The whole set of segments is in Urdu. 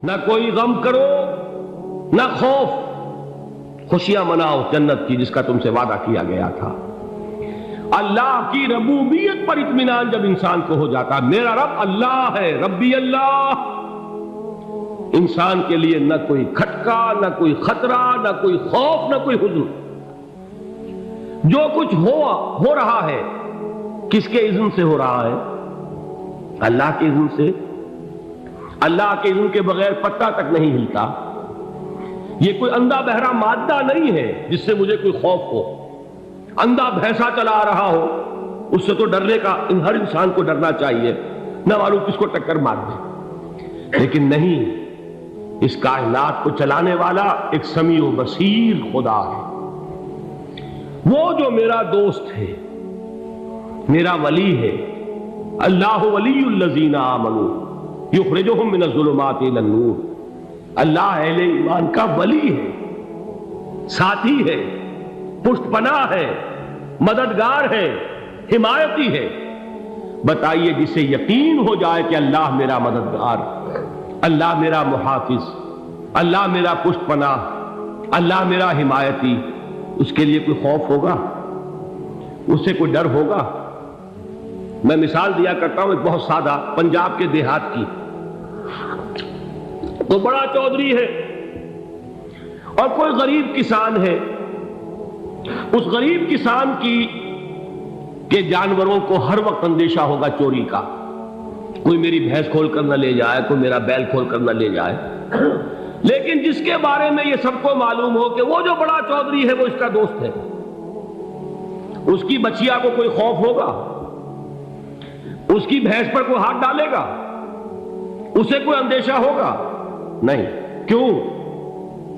نہ کوئی غم کرو نہ خوف، خوشیاں مناؤ جنت کی جس کا تم سے وعدہ کیا گیا تھا۔ اللہ کی ربوبیت پر اطمینان جب انسان کو ہو جاتا، میرا رب اللہ ہے، ربی اللہ، انسان کے لیے نہ کوئی کھٹکا، نہ کوئی خطرہ، نہ کوئی خوف، نہ کوئی حزن۔ جو کچھ ہو رہا ہے کس کے اذن سے ہو رہا ہے؟ اللہ کے اذن سے۔ اللہ کے اذن کے بغیر پتہ تک نہیں ہلتا۔ یہ کوئی اندھا بہرا مادہ نہیں ہے جس سے مجھے کوئی خوف ہو۔ اندھا بھینسا چلا آ رہا ہو اس سے تو ڈرنے کا ہر انسان کو ڈرنا چاہیے، نہ معلوم کس کو ٹکر مار دے۔ لیکن نہیں، اس کائنات کو چلانے والا ایک سمیع و بصیر خدا ہے۔ وہ جو میرا دوست ہے، میرا ولی ہے۔ اللہ ولی الذین آمنوا یخرجہم من الظلمات الی النور۔ اللہ اہل ایمان کا ولی ہے، ساتھی ہے، پشت پناہ ہے، مددگار ہے، حمایتی ہے۔ بتائیے جسے یقین ہو جائے کہ اللہ میرا مددگار، اللہ میرا محافظ، اللہ میرا پشت پناہ، اللہ میرا حمایتی، اس کے لیے کوئی خوف ہوگا؟ اس سے کوئی ڈر ہوگا؟ میں مثال دیا کرتا ہوں ایک بہت سادہ، پنجاب کے دیہات کی۔ تو بڑا چودھری ہے اور کوئی غریب کسان ہے۔ اس غریب کسان کے جانوروں کو ہر وقت اندیشہ ہوگا چوری کا، کوئی میری بھینس کھول کر نہ لے جائے، کوئی میرا بیل کھول کر نہ لے جائے۔ لیکن جس کے بارے میں یہ سب کو معلوم ہو کہ وہ جو بڑا چودھری ہے وہ اس کا دوست ہے، اس کی بچیا کو کوئی خوف ہوگا؟ اس کی بھینس پر کوئی ہاتھ ڈالے گا؟ اسے کوئی اندیشہ ہوگا؟ نہیں۔ کیوں؟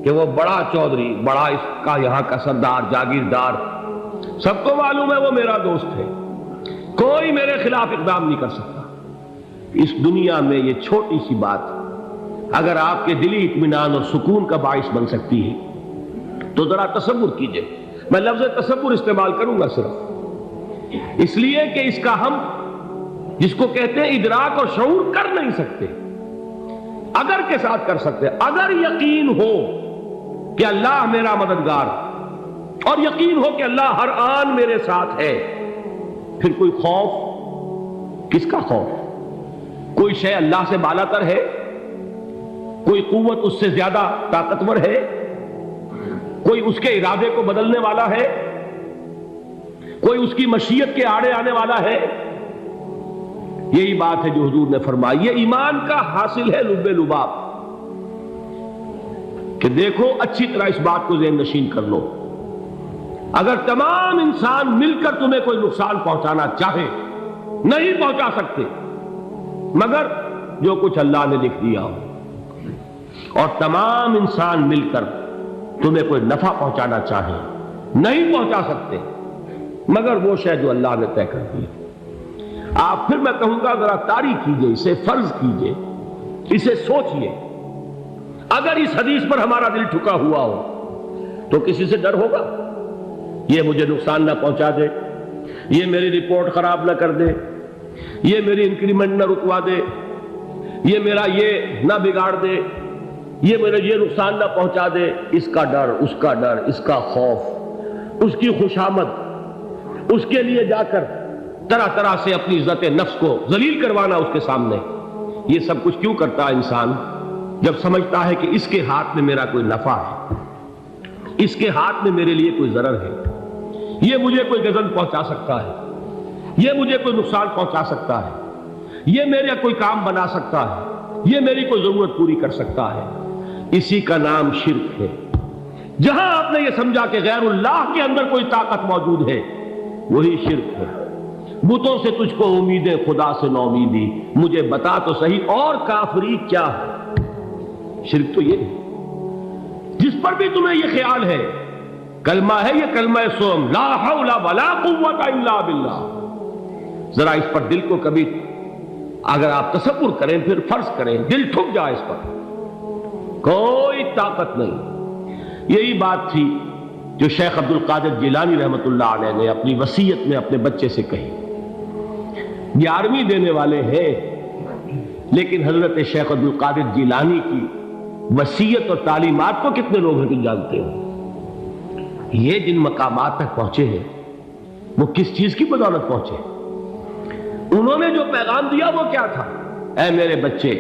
کہ وہ بڑا چودھری، بڑا اس کا یہاں کا سردار، جاگیردار، سب کو معلوم ہے وہ میرا دوست ہے، کوئی میرے خلاف اقدام نہیں کر سکتا۔ اس دنیا میں یہ چھوٹی سی بات اگر آپ کے دلی اطمینان اور سکون کا باعث بن سکتی ہے تو ذرا تصور کیجئے۔ میں لفظ تصور استعمال کروں گا صرف اس لیے کہ اس کا ہم جس کو کہتے ہیں ادراک اور شعور کر نہیں سکتے، اگر کے ساتھ کر سکتے۔ اگر یقین ہو کہ اللہ میرا مددگار اور یقین ہو کہ اللہ ہر آن میرے ساتھ ہے، پھر کوئی خوف؟ کس کا خوف؟ کوئی شے اللہ سے بالا تر ہے؟ کوئی قوت اس سے زیادہ طاقتور ہے؟ کوئی اس کے ارادے کو بدلنے والا ہے؟ کوئی اس کی مشیت کے آڑے آنے والا ہے؟ یہی بات ہے جو حضور نے فرمائی، یہ ایمان کا حاصل ہے لب لباب، کہ دیکھو اچھی طرح اس بات کو ذہن نشین کر لو۔ اگر تمام انسان مل کر تمہیں کوئی نقصان پہنچانا چاہے، نہیں پہنچا سکتے مگر جو کچھ اللہ نے لکھ دیا ہو، اور تمام انسان مل کر تمہیں کوئی نفع پہنچانا چاہے، نہیں پہنچا سکتے مگر وہ شے جو اللہ نے طے کر دی۔ آپ پھر میں کہوں گا ذرا طاری کیجئے، اسے فرض کیجئے، اسے سوچئے۔ اگر اس حدیث پر ہمارا دل ٹھکا ہوا ہو تو کسی سے ڈر ہوگا؟ یہ مجھے نقصان نہ پہنچا دے، یہ میری رپورٹ خراب نہ کر دے، یہ میری انکریمنٹ نہ رکوا دے، یہ میرا یہ نہ بگاڑ دے، یہ میرے یہ نقصان نہ پہنچا دے۔ اس کا ڈر، اس کا ڈر، اس کا خوف، اس کی خوشامد، اس کے لیے جا کر طرح طرح سے اپنی عزت نفس کو ذلیل کروانا اس کے سامنے، یہ سب کچھ کیوں کرتا ہے انسان؟ جب سمجھتا ہے کہ اس کے ہاتھ میں میرا کوئی نفع ہے، اس کے ہاتھ میں میرے لیے کوئی ضرر ہے، یہ مجھے کوئی غضب پہنچا سکتا ہے، یہ مجھے کوئی نقصان پہنچا سکتا ہے، یہ میرا کوئی کام بنا سکتا ہے، یہ میری کوئی ضرورت پوری کر سکتا ہے، اسی کا نام شرک ہے۔ جہاں آپ نے یہ سمجھا کہ غیر اللہ کے اندر کوئی طاقت موجود ہے، وہی شرک ہے۔ بتوں سے تجھ کو امیدیں، خدا سے نو امیدی، مجھے بتا تو صحیح اور کافری کیا ہے؟ شرک تو یہ ہے۔ جس پر بھی تمہیں یہ خیال ہے، کلمہ ہے یہ کلمہ سوم، لا حول ولا قوت الا باللہ، ذرا اس پر دل کو کبھی اگر آپ تصور کریں، پھر فرض کریں، دل ٹھک جائے اس پر، کوئی طاقت نہیں۔ یہی بات تھی جو شیخ عبد القادر جیلانی رحمۃ اللہ علیہ نے اپنی وصیت میں اپنے بچے سے کہی۔ 11ویں دینے والے ہیں، لیکن حضرت شیخ عبد القادر جیلانی کی وصیت اور تعلیمات کو کتنے لوگ ہیں تم جانتے ہو؟ یہ جن مقامات تک پہنچے ہیں وہ کس چیز کی بدولت پہنچے؟ انہوں نے جو پیغام دیا وہ کیا تھا؟ اے میرے بچے،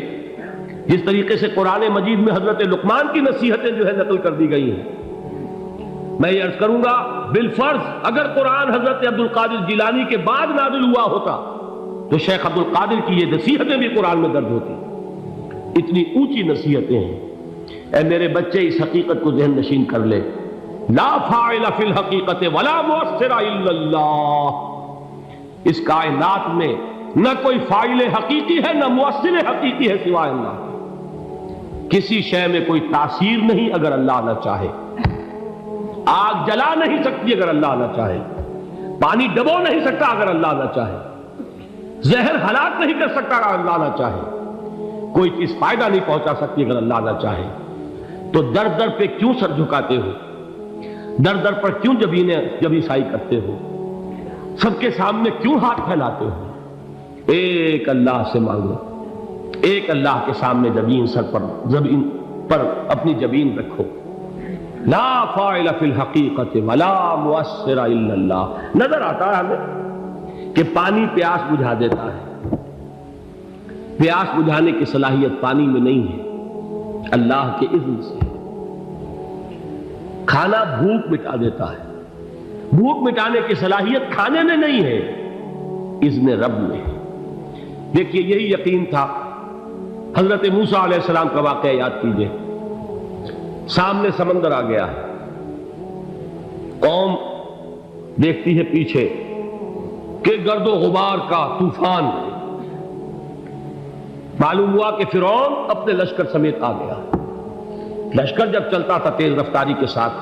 جس طریقے سے قرآن مجید میں حضرت لقمان کی نصیحتیں جو ہے نقل کر دی گئی ہیں، میں یہ عرض کروں گا بالفرض اگر قرآن حضرت عبد القادر جیلانی کے بعد نازل ہوا ہوتا تو شیخ عبد القادر کی یہ نصیحتیں بھی قرآن میں درج ہوتی۔ اتنی اونچی نصیحتیں ہیں۔ اے میرے بچے، اس حقیقت کو ذہن نشین کر لے، لا فاعل فی الحقیقت ولا مؤثر الا اللہ۔ اس کائنات میں نہ کوئی فاعل حقیقی ہے نہ مؤثر حقیقی ہے سوائے اللہ۔ کسی شے میں کوئی تاثیر نہیں اگر اللہ نہ چاہے۔ آگ جلا نہیں سکتی اگر اللہ نہ چاہے، پانی ڈبو نہیں سکتا اگر اللہ نہ چاہے، زہر ہلاک نہیں کر سکتا اگر اللہ نہ چاہے، کوئی چیز فائدہ نہیں پہنچا سکتی اگر اللہ نہ چاہے۔ تو در در پہ کیوں سر جھکاتے ہو؟ در در پر کیوں جبیں سائی کرتے ہو؟ سب کے سامنے کیوں ہاتھ پھیلاتے ہو؟ ایک اللہ سے مانگو، ایک اللہ کے سامنے زمین پر اپنی جبین رکھو۔ لا فاعل فی الحقیقت ولا مؤثر الا اللہ۔ نظر آتا ہے ہمیں کہ پانی پیاس بجھا دیتا ہے، پیاس بجھانے کی صلاحیت پانی میں نہیں ہے، اللہ کے اذن سے۔ کھانا بھوک مٹا دیتا ہے، بھوک مٹانے کی صلاحیت کھانے میں نہیں ہے، اذن رب میں ہے۔ دیکھیے یہی یقین تھا حضرت موسیٰ علیہ السلام کا واقعہ یاد کیجئے۔ سامنے سمندر آ گیا ہے، قوم دیکھتی ہے پیچھے کہ گرد و غبار کا طوفان ہے۔ معلوم ہوا کہ فرعون اپنے لشکر سمیت آ گیا۔ لشکر جب چلتا تھا تیز رفتاری کے ساتھ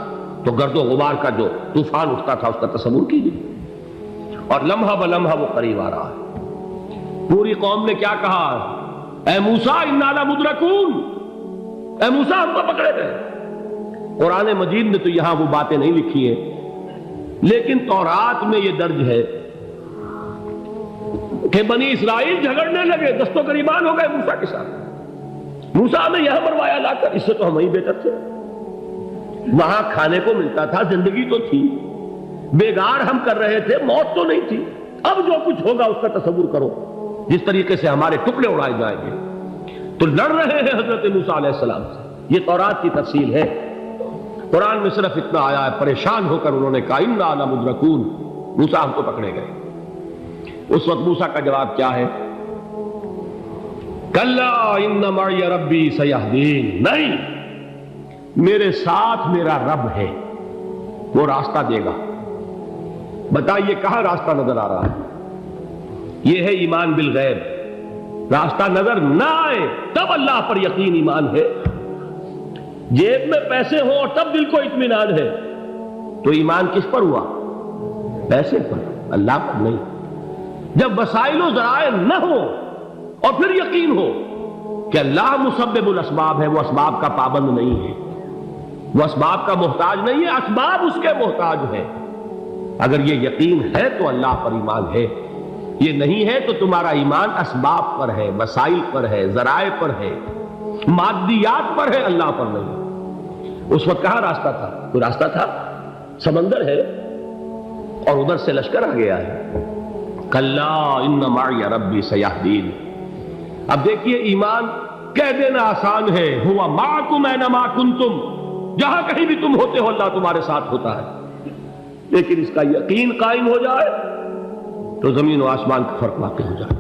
تو گرد و غبار کا جو طوفان اٹھتا تھا اس کا تصور کیجیے، اور لمحہ بلمحہ وہ قریب آ رہا ہے۔ پوری قوم نے کیا کہا؟ اے موسیٰ انا لمدرکون، اے موسیٰ ہم کو پکڑے گئے۔ قرآن مجید نے تو یہاں وہ باتیں نہیں لکھی ہیں، لیکن تورات میں یہ درج ہے کہ بنی اسرائیل جھگڑنے لگے، دست و گریبان ہو گئے موسیٰ کے ساتھ۔ موسیٰ نے یہاں مروایا لا کر، اس سے تو ہم ہی بہتر تھے، وہاں کھانے کو ملتا تھا، زندگی تو تھی، بیگار ہم کر رہے تھے، موت تو نہیں تھی۔ اب جو کچھ ہوگا اس کا تصور کرو، جس طریقے سے ہمارے ٹکڑے اڑائے جائیں گے۔ تو لڑ رہے ہیں حضرت موسیٰ علیہ السلام سے۔ یہ تورات کی تفصیل ہے، قرآن میں صرف اتنا آیا ہے، پریشان ہو کر انہوں نے کہا انا لمدرکون، موسیٰ ہم کو پکڑے گئے۔ اس وقت موسیٰ کا جواب کیا ہے؟ کلا ان معی ربی سیہدین، نہیں، میرے ساتھ میرا رب ہے، وہ راستہ دے گا۔ بتائیے کہاں راستہ نظر آ رہا ہے؟ یہ ہے ایمان بالغیب۔ راستہ نظر نہ آئے تب اللہ پر یقین ایمان ہے۔ جیب میں پیسے ہوں اور تب دل کو اطمینان ہے تو ایمان کس پر ہوا؟ پیسے پر، اللہ پر نہیں۔ جب وسائل و ذرائع نہ ہو اور پھر یقین ہو کہ اللہ مسبب الاسباب ہے، وہ اسباب کا پابند نہیں ہے، وہ اسباب کا محتاج نہیں ہے، اسباب اس کے محتاج ہے۔ اگر یہ یقین ہے تو اللہ پر ایمان ہے، یہ نہیں ہے تو تمہارا ایمان اسباب پر ہے، وسائل پر ہے، ذرائع پر ہے، مادیات پر ہے، اللہ پر نہیں۔ اس وقت کہاں راستہ تھا؟ کوئی راستہ تھا؟ سمندر ہے اور ادھر سے لشکر آ گیا ہے۔ کلا ان معی ربی سیہدین۔ اب دیکھیے ایمان کہہ دینا آسان ہے، ہوا معکم اینما کنتم، جہاں کہیں بھی تم ہوتے ہو اللہ تمہارے ساتھ ہوتا ہے، لیکن اس کا یقین قائم ہو جائے تو زمین و آسمان کا فرق واقع ہو جائے۔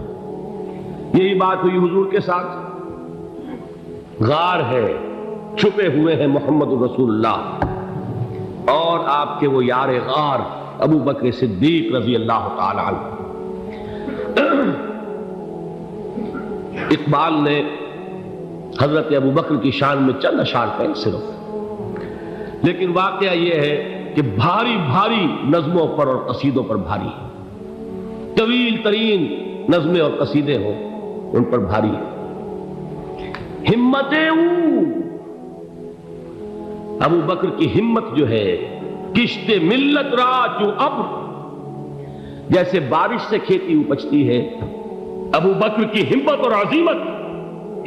یہی بات ہوئی حضور کے ساتھ۔ غار ہے، چھپے ہوئے ہیں محمد رسول اللہ اور آپ کے وہ یار غار ابو بکر صدیق رضی اللہ تعالی عنہ۔ اقبال نے حضرت ابو بکر کی شان میں چند اشعار کہیں صرف، لیکن واقعہ یہ ہے کہ بھاری بھاری نظموں پر اور قصیدوں پر بھاری ہے، طویل ترین نظمیں اور قصیدے ہوں ان پر بھاری ہے۔ ہمتیں ابو بکر کی ہمت جو ہے، کشت ملت را چوں ابر، جیسے بارش سے کھیتی اپجتی ہے، ابو بکر کی ہمت اور عزیمت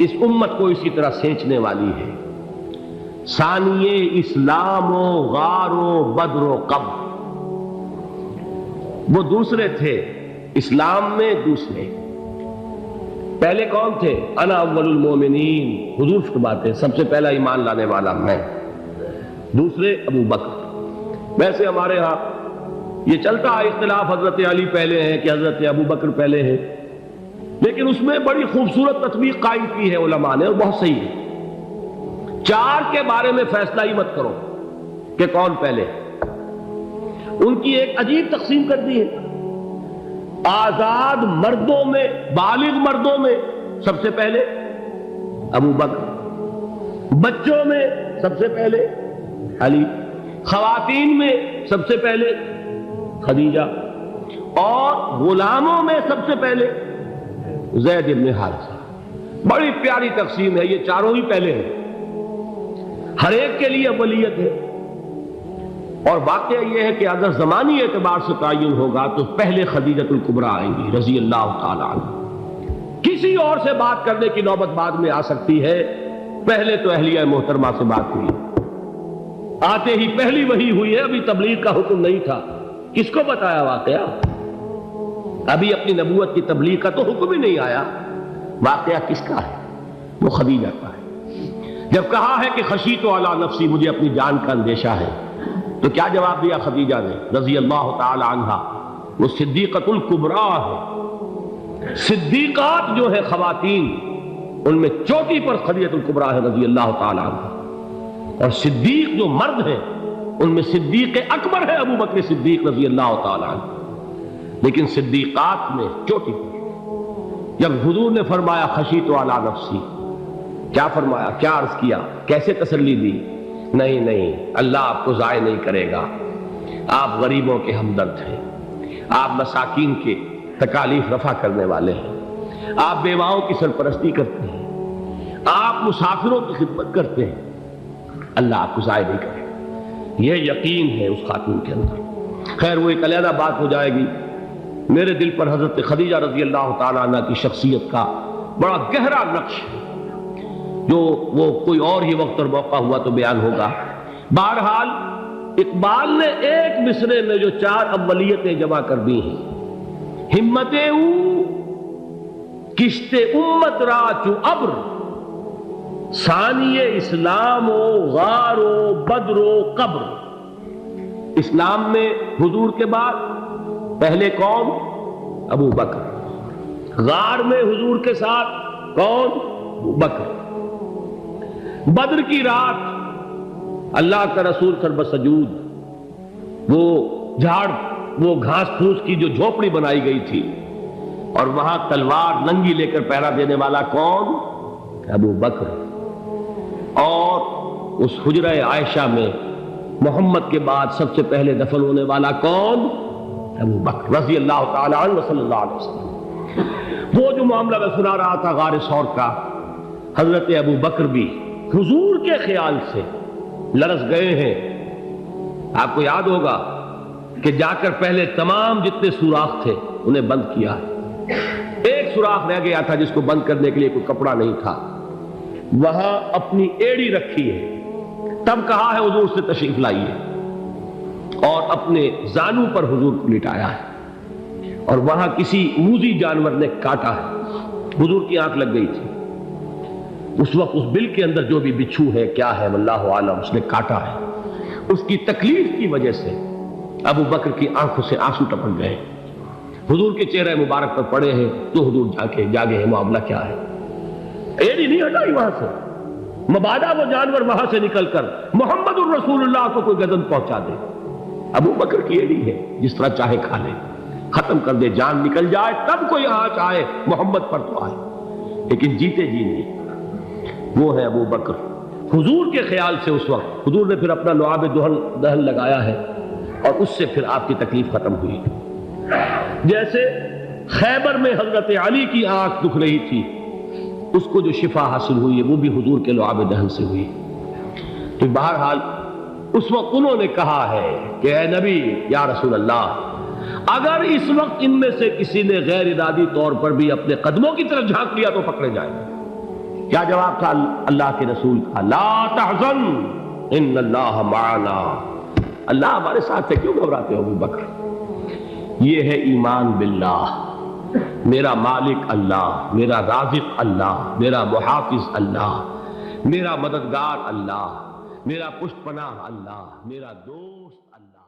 اس امت کو اسی طرح سینچنے والی ہے۔ ثانیے اسلام و غار و بدر و قبر، وہ دوسرے تھے اسلام میں، دوسرے پہلے کون تھے؟ انا اول المومنین، حضور فرماتے سب سے پہلا ایمان لانے والا میں، دوسرے ابو بکر۔ ویسے ہمارے ہاں یہ چلتا ہے اختلاف، حضرت علی پہلے ہیں کہ حضرت ابو بکر پہلے ہیں، لیکن اس میں بڑی خوبصورت تطبیق قائم کی ہے علماء نے، اور بہت صحیح ہے۔ چار کے بارے میں فیصلہ ہی مت کرو کہ کون پہلے، ان کی ایک عجیب تقسیم کر دی ہے۔ آزاد مردوں میں، بالغ مردوں میں سب سے پہلے ابو بکر، بچوں میں سب سے پہلے علی، خواتین میں سب سے پہلے خدیجہ، اور غلاموں میں سب سے پہلے زید بن حارثہ۔ بڑی پیاری تقسیم ہے، یہ چاروں ہی پہلے ہیں، ہر ایک کے لیے اولیت ہے۔ اور واقعہ یہ ہے کہ اگر زمانی اعتبار سے تعین ہوگا تو پہلے خدیجۃ الکبریٰ آئیں گی رضی اللہ تعالی عنہ، کسی اور سے بات کرنے کی نوبت بعد میں آ سکتی ہے، پہلے تو اہلیہ محترمہ سے بات ہوئی، آتے ہی پہلی وحی ہوئی ہے، ابھی تبلیغ کا حکم نہیں تھا۔ کس کو بتایا واقعہ؟ ابھی اپنی نبوت کی تبلیغ کا تو حکم ہی نہیں آیا، واقعہ کس کا ہے؟ وہ خدیجہ کا ہے۔ جب کہا ہے کہ خشیت علی نفسی، مجھے اپنی جان کا اندیشہ ہے، تو کیا جواب دیا خدیجہ نے رضی اللہ تعالی عنہا؟ وہ صدیقۃ الکبریٰ ہے، صدیقات جو ہے خواتین ان میں چوٹی پر خدیجۃ الکبریٰ ہے رضی اللہ تعالی عنہا، اور صدیق جو مرد ہیں ان میں صدیق اکبر ہے ابو بکر صدیق رضی اللہ تعالی عنہ، لیکن صدیقات میں چوٹی پر۔ جب حضور نے فرمایا خشیت علی نفسی، کیا فرمایا، کیا عرض کیا، کیسے تسلی دی؟ نہیں نہیں، اللہ آپ کو ضائع نہیں کرے گا، آپ غریبوں کے ہمدرد ہیں، آپ مساکین کے تکالیف رفع کرنے والے ہیں، آپ بیواؤں کی سرپرستی کرتے ہیں، آپ مسافروں کی خدمت کرتے ہیں، اللہ آپ کو ضائع نہیں کرے گا۔ یہ یقین ہے اس خاتون کے اندر۔ خیر وہ ایک علیحدہ بات ہو جائے گی۔ میرے دل پر حضرت خدیجہ رضی اللہ تعالیٰ عنہ کی شخصیت کا بڑا گہرا نقش ہے، جو وہ کوئی اور ہی وقت اور موقع ہوا تو بیان ہوگا۔ بہرحال اقبال نے ایک مصرے میں جو چار اولیتیں جمع کر دی ہیں، ہمتیں او کشت امت را چو ابر، ثانی اسلام و غار و بدر و قبر۔ اسلام میں حضور کے بعد پہلے کون؟ ابو بکر۔ غار میں حضور کے ساتھ کون؟ ابو بکر۔ بدر کی رات اللہ کا رسول سربسجود وہ جھاڑ، وہ گھاس پھوس کی جو جھوپڑی بنائی گئی تھی، اور وہاں تلوار ننگی لے کر پہرا دینے والا کون؟ ابو بکر۔ اور اس حجرہ عائشہ میں محمد کے بعد سب سے پہلے دفن ہونے والا کون؟ ابو بکر رضی اللہ تعالی عنہ وصلی اللہ علیہ وسلم۔ وہ جو معاملہ میں سنا رہا تھا غار ثور کا، حضرت ابو بکر بھی حضور کے خیال سے لرز گئے ہیں۔ آپ کو یاد ہوگا کہ جا کر پہلے تمام جتنے سوراخ تھے انہیں بند کیا ہے، ایک سوراخ رہ گیا تھا جس کو بند کرنے کے لیے کوئی کپڑا نہیں تھا، وہاں اپنی ایڑی رکھی ہے، تب کہا ہے حضور سے تشریف لائیے، اور اپنے زانو پر حضور کو لٹایا ہے، اور وہاں کسی موذی جانور نے کاٹا ہے، حضور کی آنکھ لگ گئی تھی، اس وقت اس بل کے اندر جو بھی بچھو ہے کیا ہے واللہ عالم، اس نے کاٹا ہے، اس کی تکلیف کی وجہ سے ابو بکر کی آنکھوں سے آنسو ٹپک گئے، حضور کے چہرے مبارک پر پڑے ہیں، تو حضور جاگے ہیں، معاملہ کیا ہے؟ ایڑی نہیں ہٹائی وہاں سے، مبادا وہ جانور وہاں سے نکل کر محمد الرسول اللہ کو کوئی گزن پہنچا دے، ابو بکر کی ایڑی ہے، جس طرح چاہے کھا لے، ختم کر دے، جان نکل جائے تب کوئی آنچ آئے، محمد پر تو آئے، لیکن جیتے جی نہیں۔ وہ ہے ابو بکر حضور کے خیال سے۔ اس وقت حضور نے پھر اپنا لعاب دہن لگایا ہے، اور اس سے پھر آپ کی تکلیف ختم ہوئی۔ جیسے خیبر میں حضرت علی کی آنکھ دکھ رہی تھی، اس کو جو شفا حاصل ہوئی ہے وہ بھی حضور کے لعاب دہن سے ہوئی۔ تو بہرحال اس وقت انہوں نے کہا ہے کہ اے نبی یا رسول اللہ، اگر اس وقت ان میں سے کسی نے غیر ارادی طور پر بھی اپنے قدموں کی طرف جھانک لیا تو پکڑے جائیں گے، کیا جواب تھا اللہ کے رسول کا؟ لا تحزن ان اللہ معنا، اللہ ہمارے ساتھ ہے، کیوں گھبراتے ہو ابو بکر؟ یہ ہے ایمان باللہ، میرا مالک اللہ، میرا رازق اللہ، میرا محافظ اللہ، میرا مددگار اللہ، میرا پشت پناہ اللہ، میرا دوست اللہ۔